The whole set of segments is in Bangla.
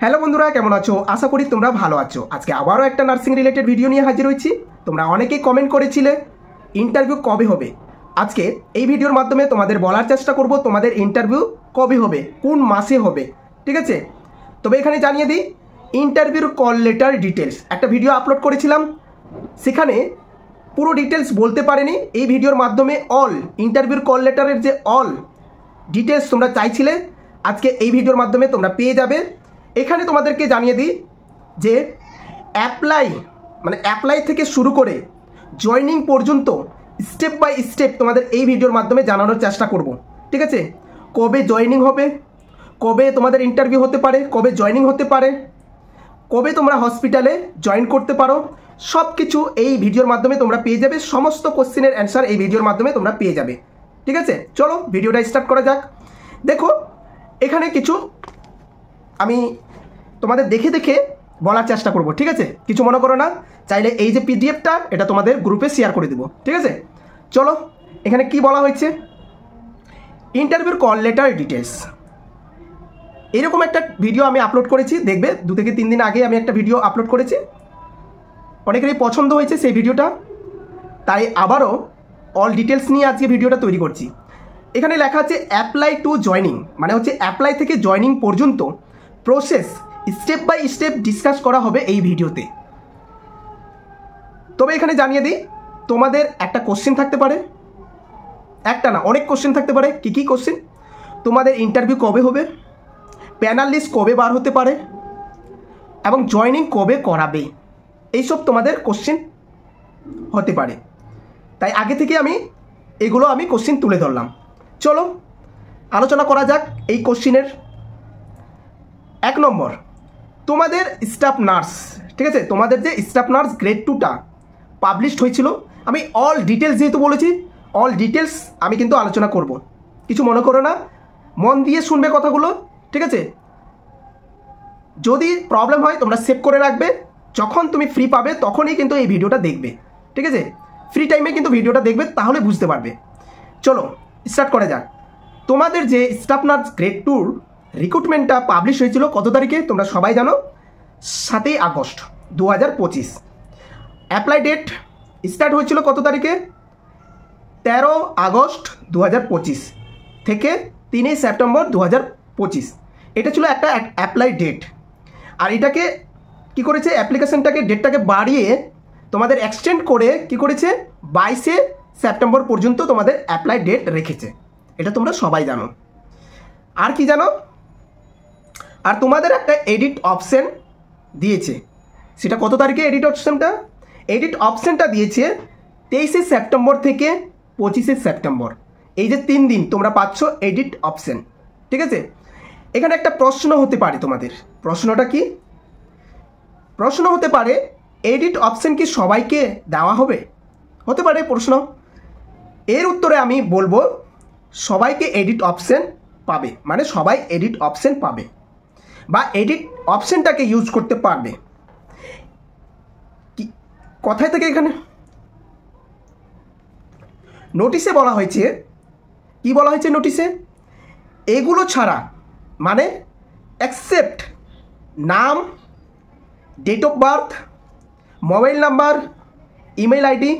হ্যালো বন্ধুরা, কেমন আছো? আশা করি তোমরা ভালো আছো। আজকে আবারও একটা নার্সিং রিলেটেড ভিডিও নিয়ে হাজির হয়েছি। তোমরা অনেকেই কমেন্ট করেছিলে ইন্টারভিউ কবে হবে। আজকে এই ভিডিওর মাধ্যমে তোমাদের বলার চেষ্টা করব তোমাদের ইন্টারভিউ কবে হবে, কোন মাসে হবে, ঠিক আছে? তবে এখানে জানিয়ে দিই, ইন্টারভিউর কল লেটার ডিটেলস একটা ভিডিও আপলোড করেছিলাম, সেখানে পুরো ডিটেলস বলতে পারিনি। এই ভিডিওর মাধ্যমে অল ইন্টারভিউর কল লেটারের যে অল ডিটেলস তোমরা চাইছিলে, আজকে এই ভিডিওর মাধ্যমে তোমরা পেয়ে যাবে। এখানে তোমাদেরকে জানিয়ে দিই যে অ্যাপ্লাই থেকে শুরু করে জয়নিং পর্যন্ত স্টেপ বাই স্টেপ তোমাদের এই ভিডিওর মাধ্যমে জানানোর চেষ্টা করব, ঠিক আছে? কবে জয়নিং হবে, কবে তোমাদের ইন্টারভিউ হতে পারে, কবে জয়নিং হতে পারে, কবে তোমরা হসপিটালে জয়েন করতে পারো, সব কিছু এই ভিডিওর মাধ্যমে তোমরা পেয়ে যাবে। সমস্ত কোশ্চেনের অ্যান্সার এই ভিডিওর মাধ্যমে তোমরা পেয়ে যাবে, ঠিক আছে? চলো ভিডিওটা স্টার্ট করা যাক। দেখো, এখানে কিছু আমি তোমাদের দেখে দেখে বলার চেষ্টা করব, ঠিক আছে? কিছু মনে করো না, চাইলে এই যে পিডিএফটা এটা তোমাদের গ্রুপে শেয়ার করে দেবো, ঠিক আছে? চলো, এখানে কি বলা হয়েছে, ইন্টারভিউর কল লেটার ডিটেলস। এরকম একটা ভিডিও আমি আপলোড করেছি, দেখবে 2 থেকে 3 দিন আগে আমি একটা ভিডিও আপলোড করেছি, অনেকেরই পছন্দ হয়েছে সেই ভিডিওটা, তাই আবারও অল ডিটেলস নিয়ে আজকে ভিডিওটা তৈরি করছি। এখানে লেখা আছে অ্যাপ্লাই টু জয়নিং, মানে হচ্ছে অ্যাপ্লাই থেকে জয়নিং পর্যন্ত process step by step discuss করা হবে এই ভিডিওতে। তবে এখানে জানিয়ে দিই, তোমাদের একটা কোশ্চেন থাকতে পারে, একটা না অনেক কোশ্চেন থাকতে পারে। কী কী কোশ্চেন? তোমাদের ইন্টারভিউ কবে হবে, প্যানেল লিস্ট কবে বার হতে পারে, এবং জয়নিং কবে করাবে, এইসব তোমাদের কোশ্চেন হতে পারে। তাই আগে থেকে এগুলো আমি কোশ্চেন তুলে ধরলাম। চলো আলোচনা করা যাক এই কোশ্চেনের। 1 নম্বর, তোমাদের স্টাফ নার্স, ঠিক আছে? তোমাদের যে স্টাফ নার্স গ্রেড 2টা পাবলিশড হয়েছিল, আমি অল ডিটেলস যেহেতু বলেছি, অল ডিটেলস আমি কিন্তু আলোচনা করব। কিছু মনে করো না, মন দিয়ে শুনবে কথাগুলো, ঠিক আছে? যদি প্রবলেম হয় তোমরা সেভ করে রাখবে, যখন তুমি ফ্রি পাবে তখনই কিন্তু এই ভিডিওটা দেখবে, ঠিক আছে? ফ্রি টাইমে কিন্তু ভিডিওটা দেখবে, তাহলে বুঝতে পারবে। চলো স্টার্ট করা যাক। তোমাদের যে স্টাফ নার্স গ্রেড 2 রিক্রুটমেন্টটা পাবলিশ হয়েছিল কত তারিখে তোমরা সবাই জানো? 7ই আগস্ট 2025। অ্যাপ্লাই ডেট স্টার্ট হয়েছিল কত তারিখে? 13 আগস্ট 2025 থেকে 3 সেপ্টেম্বর 2025। এটা ছিল একটা অ্যাপ্লাই ডেট। আর এটাকে কি করেছে, অ্যাপ্লিকেশনটাকে ডেটটাকে বাড়িয়ে তোমাদের এক্সটেন্ড করে কি করেছে, 22 সেপ্টেম্বর পর্যন্ত তোমাদের অ্যাপ্লাই ডেট রেখেছে। এটা তোমরা সবাই জানো। আর কি জানো? আর তোমাদের একটা এডিট অপশন দিয়েছে, সেটা কত তারিখে এডিট অপশনটা? এডিট অপশনটা দিয়েছে 23 সেপ্টেম্বর থেকে 25 সেপ্টেম্বর। এই যে 3 দিন তোমরা পাচ্ছ এডিট অপশন, ঠিক আছে? এখানে একটা প্রশ্ন হতে পারে তোমাদের। প্রশ্নটা কি? প্রশ্ন হতে পারে, এডিট অপশন কি সবাইকে দেওয়া হবে? হতে পারে প্রশ্ন। এর উত্তরে আমি বলবো, সবাইকে এডিট অপশন পাবে, মানে সবাই এডিট অপশন পাবে বা এডিট অপশনটাকে ইউজ করতে পারবে। কি কথায় থেকে এখানে নোটিশে বলা হয়েছে, কি বলা হয়েছে নোটিশে? এগুলো ছাড়া, মানে অ্যাকসেপ্ট নাম, date of birth, mobile number, email ID,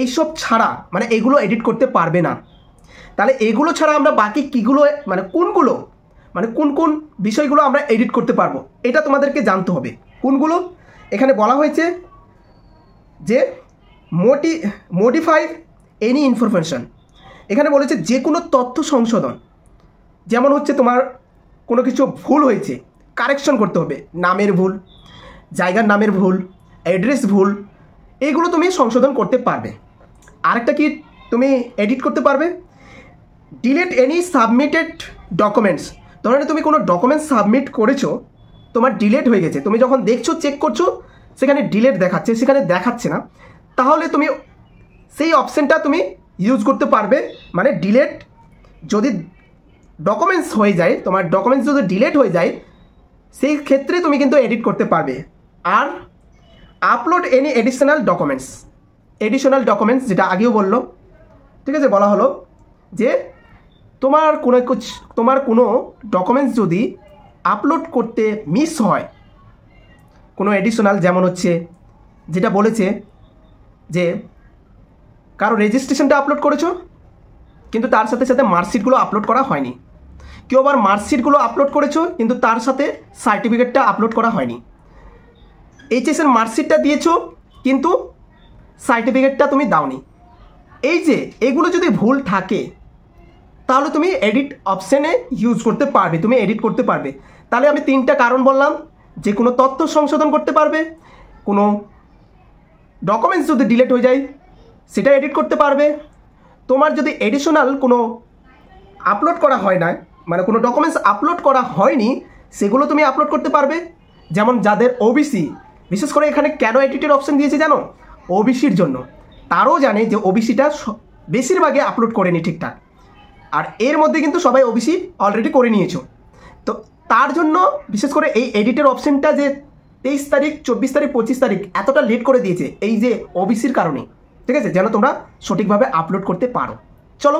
এইসব ছাড়া, মানে এগুলো এডিট করতে পারবে না। তাহলে এগুলো ছাড়া আমরা বাকি কীগুলো, মানে কোনগুলো, মানে কোন কোন বিষয়গুলো আমরা এডিট করতে পারবো, এটা তোমাদেরকে জানতে হবে। কোনগুলো? এখানে বলা হয়েছে যে মডিফাই এনি ইনফরমেশন। এখানে বলেছে যে কোনো তথ্য সংশোধন, যেমন হচ্ছে তোমার কোনো কিছু ভুল হয়েছে, কারেকশন করতে হবে, নামের ভুল, জায়গার নামের ভুল, অ্যাড্রেস ভুল, এগুলো তুমি সংশোধন করতে পারবে। আরেকটা কি তুমি এডিট করতে পারবে? Delete any submitted documents. ধরো তুমি কোনো ডকুমেন্টস সাবমিট করেছো, তোমার ডিলেট হয়ে গেছে, তুমি যখন দেখছো, চেক করছো, সেখানে ডিলেট দেখাচ্ছে, সেখানে দেখাচ্ছে না, তাহলে তুমি সেই অপশানটা তুমি ইউজ করতে পারবে। মানে ডিলেট যদি ডকুমেন্টস হয়ে যায়, তোমার ডকুমেন্টস যদি ডিলেট হয়ে যায়, সেই ক্ষেত্রে তুমি কিন্তু এডিট করতে পারবে। আর আপলোড এনি এডিশনাল ডকুমেন্টস, যেটা আগেও বললো, ঠিক আছে? বলা হলো যে তোমার কোনো ডকুমেন্টস যদি আপলোড করতে মিস হয় কোনো এডিশনাল, যেমন হচ্ছে যেটা বলেছে যে কারো রেজিস্ট্রেশনটা আপলোড করেছো কিন্তু তার সাথে সাথে মার্কশিটগুলো আপলোড করা হয়নি, কেউ আবার মার্কশিটগুলো আপলোড করেছো কিন্তু তার সাথে সার্টিফিকেটটা আপলোড করা হয়নি, এইচএসের মার্কশিটটা দিয়েছো কিন্তু সার্টিফিকেটটা তুমি দাওনি, এই যে এগুলো যদি ভুল থাকে তাহলে তুমি এডিট অপশানে ইউজ করতে পারবে, তুমি এডিট করতে পারবে। তাহলে আমি 3টা কারণ বললাম, যে কোনো তথ্য সংশোধন করতে পারবে, কোনো ডকুমেন্টস যদি ডিলিট হয়ে যায় সেটা এডিট করতে পারবে, তোমার যদি এডিশনাল কোনো আপলোড করা হয় না, মানে কোনো ডকুমেন্টস আপলোড করা হয়নি সেগুলো তুমি আপলোড করতে পারবে। যেমন যাদের ওবিসি, বিশেষ করে এখানে কেন এডিটের অপশান দিয়েছে জানো? ওবিসির জন্য, তারও জানে যে ওবিসিটা বেশিরভাগে আপলোড করেনি ঠিকঠাক, আর এর মধ্যে কিন্তু সবাই ওবিসি অলরেডি করে নিয়েছো, তো তার জন্য বিশেষ করে এই এডিটের অপশানটা যে 23 তারিখ 24 তারিখ 25 তারিখ এতটা লেট করে দিয়েছে এই যে ওবিসির কারণে, ঠিক আছে, যেন তোমরা সঠিকভাবে আপলোড করতে পারো। চলো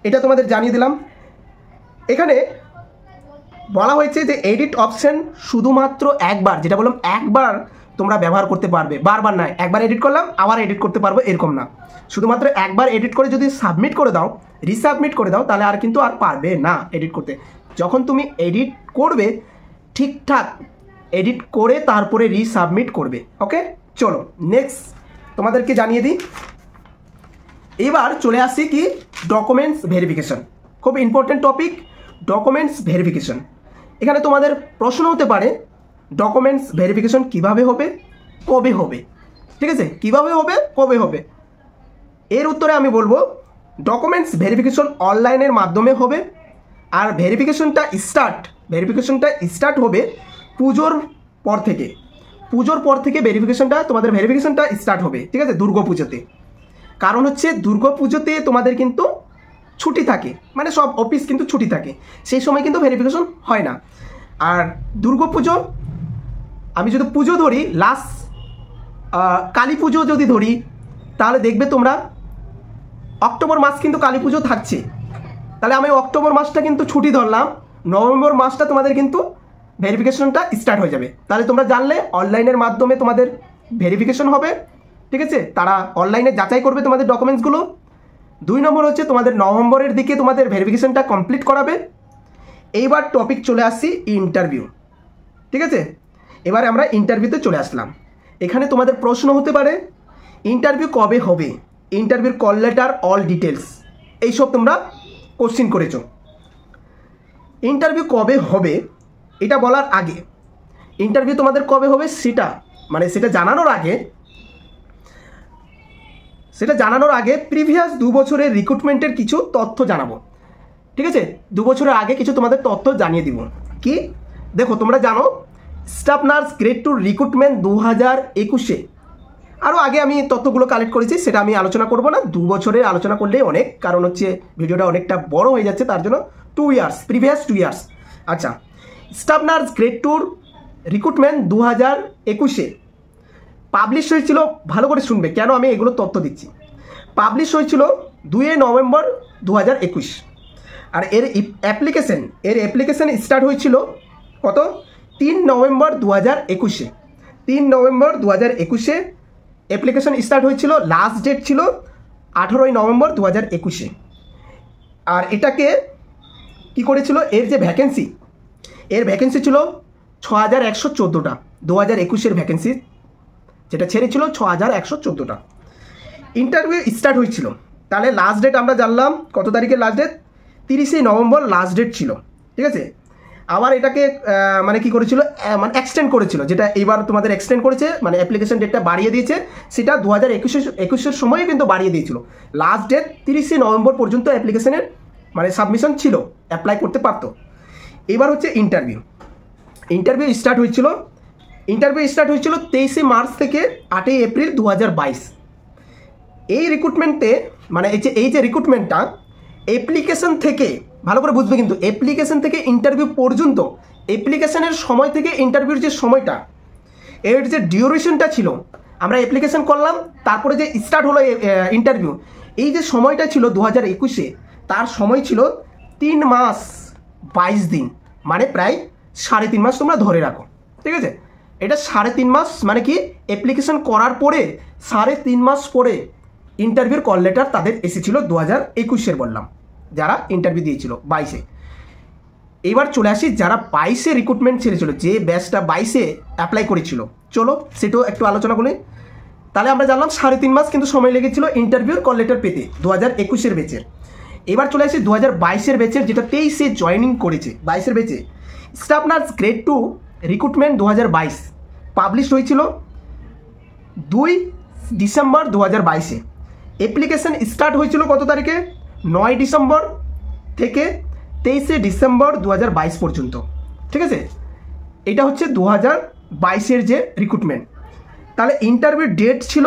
এটা তোমাদের জানিয়ে দিলাম। এখানে বলা হয়েছে যে এডিট অপশান শুধুমাত্র একবার, যেটা বললাম একবার তোমরা ব্যবহার করতে পারবে, বারবার নয়, একবার এডিট করলাম আবার এডিট করতে পারবো এরকম না, শুধুমাত্র একবার এডিট করে যদি সাবমিট করে দাও, রিসাবমিট করে দাও, তাহলে আর কিন্তু আর পারবে না এডিট করতে। যখন তুমি এডিট করবে ঠিকঠাক এডিট করে তারপরে রিসাবমিট করবে। ওকে, চলো নেক্সট তোমাদেরকে জানিয়ে দিই। এবার চলে আসি কি ডকুমেন্টস ভেরিফিকেশন, খুব ইম্পর্টেন্ট টপিক ডকুমেন্টস ভেরিফিকেশন। এখানে তোমাদের প্রশ্ন হতে পারে ডকুমেন্টস ভেরিফিকেশন কিভাবে হবে, কবে হবে, ঠিক আছে, কিভাবে হবে, কবে হবে। এর উত্তরে আমি বলবো ডকুমেন্টস ভেরিফিকেশন অনলাইনের মাধ্যমে হবে, আর ভেরিফিকেশনটা স্টার্ট হবে পুজোর পর থেকে। পুজোর পর থেকে তোমাদের ভেরিফিকেশনটা স্টার্ট হবে, ঠিক আছে, দুর্গাপুজোতে। কারণ হচ্ছে দুর্গাপুজোতে তোমাদের কিন্তু ছুটি থাকে, মানে সব অফিস কিন্তু ছুটি থাকে, সেই সময় কিন্তু ভেরিফিকেশন হয় না। আর দুর্গাপুজো, আমি যদি পুজো ধরি, লাস্ট কালী পুজো যদি ধরি, তাহলে দেখবে তোমরা অক্টোবর মাস কিন্তু কালী পুজো থাকছে, তাহলে আমি অক্টোবর মাসটা কিন্তু ছুটি ধরলাম, নভেম্বর মাসটা তোমাদের কিন্তু ভেরিফিকেশনটা স্টার্ট হয়ে যাবে। তাহলে তোমরা জানলে অনলাইনের মাধ্যমে তোমাদের ভেরিফিকেশন হবে, ঠিক আছে, তারা অনলাইনে যাচাই করবে তোমাদের ডকুমেন্টসগুলো। 2 নম্বর হচ্ছে তোমাদের নভেম্বরের দিকে তোমাদের ভেরিফিকেশনটা কমপ্লিট করাবে। এইবার টপিক চলে আসছি ইন্টারভিউ, ঠিক আছে, এবারে আমরা ইন্টারভিউতে চলে আসলাম। এখানে তোমাদের প্রশ্ন হতে পারে ইন্টারভিউ কবে হবে, ইন্টারভিউর কল লেটার, অল ডিটেলস, এইসব তোমরা কোশ্চিন করেছো। ইন্টারভিউ কবে হবে এটা বলার আগে, ইন্টারভিউ তোমাদের কবে হবে সেটা জানানোর আগে প্রিভিয়াস 2 বছরের রিক্রুটমেন্টের কিছু তথ্য জানাবো, ঠিক আছে, 2 বছরের আগে কিছু তোমাদের তথ্য জানিয়ে দিব। কি দেখো, তোমরা জানো স্টাফ নার্স গ্রেড 2 রিক্রুটমেন্ট 2021-এ, আরও আগে আমি তথ্যগুলো কালেক্ট করেছি, সেটা আমি আলোচনা করব না, 2 বছরের আলোচনা করলেই অনেক, কারণ হচ্ছে ভিডিওটা অনেকটা বড় হয়ে যাচ্ছে, তার জন্য 2 ইয়ার্স, প্রিভিয়াস 2 ইয়ার্স। আচ্ছা, স্টাফ নার্স গ্রেড 2 রিক্রুটমেন্ট 2021-এ পাবলিশ হয়েছিল, ভালো করে শুনবে কেন আমি এগুলো তথ্য দিচ্ছি। পাবলিশ হয়েছিল 2 নভেম্বর 2021, আর এর অ্যাপ্লিকেশন স্টার্ট হয়েছিল কত, 3 নভেম্বর 2021-এ। 3 নভেম্বর 2021-এ অ্যাপ্লিকেশন স্টার্ট হয়েছিল, লাস্ট ডেট ছিল 18 নভেম্বর 2021-এ। আর এটাকে কি করেছিল, এর ভ্যাকেন্সি ছিল 6114টা, 2021-এর ভ্যাকেন্সি যেটা ছেড়েছিল 6114টা। ইন্টারভিউ স্টার্ট হয়েছিল, তাহলে লাস্ট ডেট আমরা জানলাম কত তারিখে last date, 30 November last date ছিল, ঠিক আছে। আবার এটাকে মানে কি করেছিল, মানে এক্সটেন্ড করেছিল, যেটা এবার তোমাদের এক্সটেন্ড করেছে, মানে অ্যাপ্লিকেশন ডেটটা বাড়িয়ে দিয়েছে, সেটা 2021-এর সময় কিন্তু বাড়িয়ে দিয়েছিল। লাস্ট ডেট 30 নভেম্বর পর্যন্ত অ্যাপ্লিকেশনের মানে সাবমিশন ছিল, অ্যাপ্লাই করতে পারতো। এবার হচ্ছে ইন্টারভিউ স্টার্ট হয়েছিল 23 মার্চ থেকে 8 এপ্রিল 2022। এই রিক্রুটমেন্টে মানে এই যে রিক্রুটমেন্টটা অ্যাপ্লিকেশন থেকে, ভালো করে বুঝবে কিন্তু, অ্যাপ্লিকেশন থেকে ইন্টারভিউ পর্যন্ত, অ্যাপ্লিকেশনের সময় থেকে ইন্টারভিউর যে সময়টা, এর যে ডিউরেশনটা ছিল, আমরা অ্যাপ্লিকেশন করলাম তারপরে যে স্টার্ট হলো ইন্টারভিউ, এই যে সময়টা ছিল 2021-এ, তার সময় ছিল 3 মাস 22 দিন, মানে প্রায় 3.5 মাস তোমরা ধরে রাখো, ঠিক আছে। এটা 3.5 মাস মানে কি, অ্যাপ্লিকেশন করার পরে 3.5 মাস পরে ইন্টারভিউর কল লেটার তাদের এসেছিল 2021-এর বললাম, যারা ইন্টারভিউ দিয়েছিল 22-এ। এবার চলে আসি যারা 22-এ রিক্রুটমেন্ট ছেড়েছিল, যে ব্যাচটা 22-এ অ্যাপ্লাই করেছিল, চলো সেটাও একটু আলোচনা করি। তাহলে আমরা জানলাম 3.5 মাস কিন্তু সময় লেগেছিল ইন্টারভিউর কল লেটার পেতে 2021-এর ব্যাচের। এবার চলে আসি 2022-এর ব্যাচের, যেটা 23-এ জয়েনিং করেছে। 22-এর ব্যাচে staff nurse grade 2 recruitment 2022 publish হয়েছিল 2 ডিসেম্বর 2022-এ। অ্যাপ্লিকেশন স্টার্ট হয়েছিল কত তারিখে, 9 ডিসেম্বর থেকে 23 ডিসেম্বর 2022 পর্যন্ত, ঠিক আছে। এটা হচ্ছে 2022-এর যে রিক্রুটমেন্ট। তাহলে ইন্টারভিউ ডেট ছিল,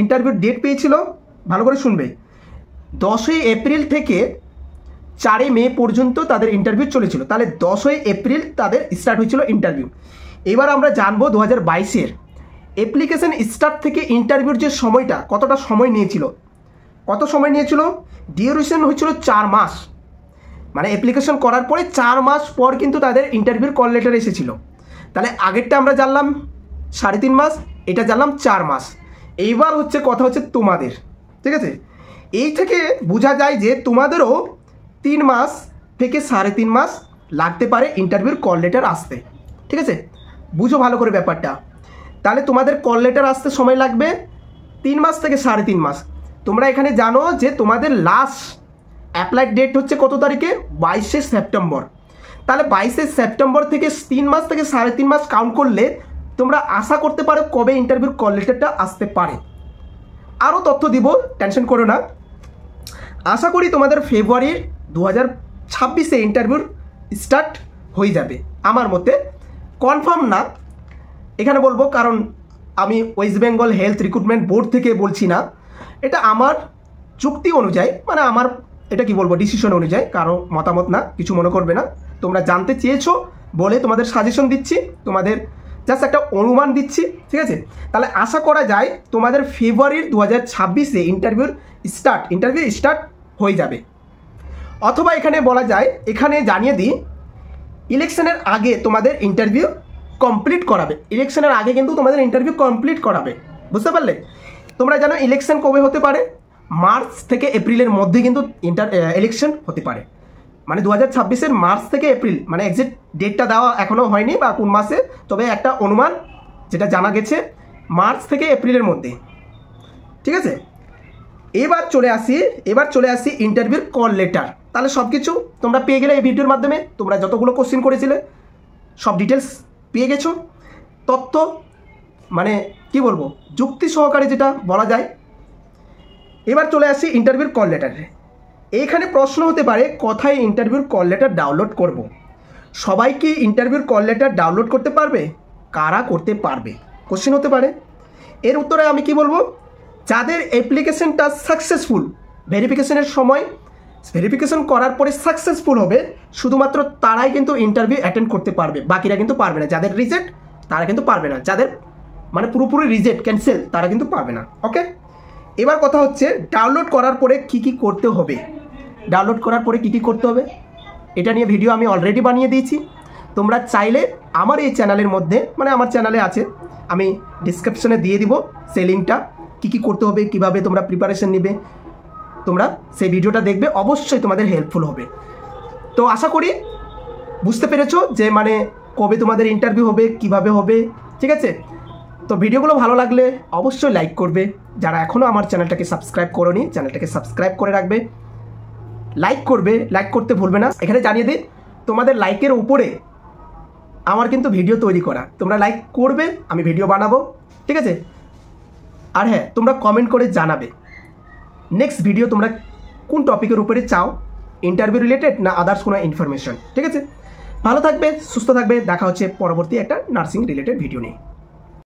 ইন্টারভিউ ডেট পেয়েছিল, ভালো করে শুনবে, 10ই এপ্রিল থেকে 4 মে পর্যন্ত তাদের ইন্টারভিউ চলেছিল। তাহলে 10ই এপ্রিল তাদের স্টার্ট হয়েছিল ইন্টারভিউ। এবার আমরা জানবো 2022-এর অ্যাপ্লিকেশন স্টার্ট থেকে ইন্টারভিউর যে সময়টা, কতটা সময় নিয়েছিল, কত সময় নিয়েছিল, ডিউরেশন হয়েছিল 4 মাস, মানে অ্যাপ্লিকেশন করার পরে 4 মাস পর কিন্তু তাদের ইন্টারভিউর কল লেটার এসেছিল। তাহলে আগেরটা আমরা জানলাম 3.5 মাস, এটা জানলাম 4 মাস। এইবার হচ্ছে কথা হচ্ছে তোমাদের, ঠিক আছে। এই থেকে বোঝা যায় যে তোমাদেরও 3 মাস থেকে 3.5 মাস লাগতে পারে ইন্টারভিউর কল লেটার আসতে, ঠিক আছে। বুঝো ভালো করে ব্যাপারটা। তাহলে তোমাদের কল লেটার আসতে সময় লাগবে 3 মাস থেকে 3.5 মাস। তোমরা এখানে জানো যে তোমাদের লাস্ট অ্যাপ্লাইড ডেট হচ্ছে কত তারিখে, 22শে সেপ্টেম্বর। তাহলে 22শে সেপ্টেম্বর থেকে 3 মাস থেকে 3.5 মাস কাউন্ট করলে তোমরা আশা করতে পারো কবে ইন্টারভিউর কল লেটারটা আসতে পারে। আরও তথ্য দিব, টেনশন করো না। আশা করি তোমাদের ফেব্রুয়ারি 2026-এ ইন্টারভিউর স্টার্ট হয়ে যাবে। আমার মতে কনফার্ম না এখানে বলবো, কারণ আমি West Bengal health recruitment board থেকে বলছি না, এটা আমার চুক্তি অনুযায়ী, মানে আমার এটা কি বলবো, ডিসিশন অনুযায়ী, কারো মতামত না, কিছু মনে করবে না। তোমরা জানতে চেয়েছো বলে তোমাদের সাজেশন দিচ্ছি, তোমাদের জাস্ট একটা অনুমান দিচ্ছি, ঠিক আছে। তাহলে আশা করা যায় তোমাদের ফেব্রুয়ারির 2026-এ ইন্টারভিউ স্টার্ট হয়ে যাবে। অথবা এখানে বলা যায়, এখানে জানিয়ে দিই, ইলেকশনের আগে তোমাদের ইন্টারভিউ কমপ্লিট করাবে। ইলেকশনের আগে কিন্তু তোমাদের ইন্টারভিউ কমপ্লিট করাবে, বুঝতে পারলে। তোমরা জানো ইলেকশন কবে হতে পারে, মার্চ থেকে এপ্রিলের মধ্যে কিন্তু ইলেকশন হতে পারে, মানে 2026-এর মার্চ থেকে এপ্রিল, মানে এক্সাক্ট ডেটটা দেওয়া এখনও হয়নি বা কোন মাসে, তবে একটা অনুমান যেটা জানা গেছে মার্চ থেকে এপ্রিলের মধ্যে, ঠিক আছে। এবার চলে আসি ইন্টারভিউর কল লেটার। তাহলে সব কিছু তোমরা পেয়ে গেলে এই ভিডিওর মাধ্যমে। তোমরা যতগুলো কোশ্চেন করেছিলে সব ডিটেলস পেয়ে গেছো, তথ্য মানে কি বলবো, যুক্তি সহকারে যেটা বলা যায়। এবার চলে আসি ইন্টারভিউর কল লেটারে। এইখানে প্রশ্ন হতে পারে, কোথায় ইন্টারভিউর কল লেটার ডাউনলোড করব। সবাই কি ইন্টারভিউর কল লেটার ডাউনলোড করতে পারবে, কারা করতে পারবে, কোশ্চেন হতে পারে। এর উত্তরে আমি কি বলবো, যাদের অ্যাপ্লিকেশনটা সাকসেসফুল, ভেরিফিকেশন করার পরে সাকসেসফুল হবে, শুধুমাত্র তারাই কিন্তু ইন্টারভিউ অ্যাটেন্ড করতে পারবে, বাকিরা কিন্তু পারবে না। যাদের রিজেক্ট তারা কিন্তু পারবে না, যাদের মানে পুরোপুরি রিজেক্ট ক্যান্সেল তারা কিন্তু পারবে না, ওকে। এবার কথা হচ্ছে ডাউনলোড করার পরে কি করতে হবে, এটা নিয়ে ভিডিও আমি অলরেডি বানিয়ে দিয়েছি। তোমরা চাইলে আমার এই চ্যানেলের মধ্যে, মানে আমার চ্যানেলে আছে, আমি ডিসক্রিপশনে দিয়ে দিব সেই লিঙ্কটা, কী করতে হবে, কিভাবে তোমরা প্রিপারেশন নেবে, তোমরা সেই ভিডিওটা দেখবে, অবশ্যই তোমাদের হেল্পফুল হবে। তো আশা করি বুঝতে পেরেছো যে মানে কবে তোমাদের ইন্টারভিউ হবে, কিভাবে হবে, ঠিক আছে। তো ভিডিওগুলো ভালো লাগলে অবশ্যই লাইক করবে। যারা এখনও আমার চ্যানেলটাকে সাবস্ক্রাইব করোনি, চ্যানেলটাকে সাবস্ক্রাইব করে রাখবে, লাইক করতে ভুলবে না। এখানে জানিয়ে দিই, তোমাদের লাইকের উপরে আমার কিন্তু ভিডিও তৈরি করা, তোমরা লাইক করবে, আমি ভিডিও বানাবো, ঠিক আছে। আর হ্যাঁ, তোমরা কমেন্ট করে জানাবে নেক্সট ভিডিও তোমরা কোন টপিকের উপরে চাও, ইন্টারভিউ রিলেটেড না আদার্স কোনো ইনফরমেশন, ঠিক আছে। ভালো থাকবে, সুস্থ থাকবে, দেখা হচ্ছে পরবর্তী একটা নার্সিং রিলেটেড ভিডিও নিয়ে।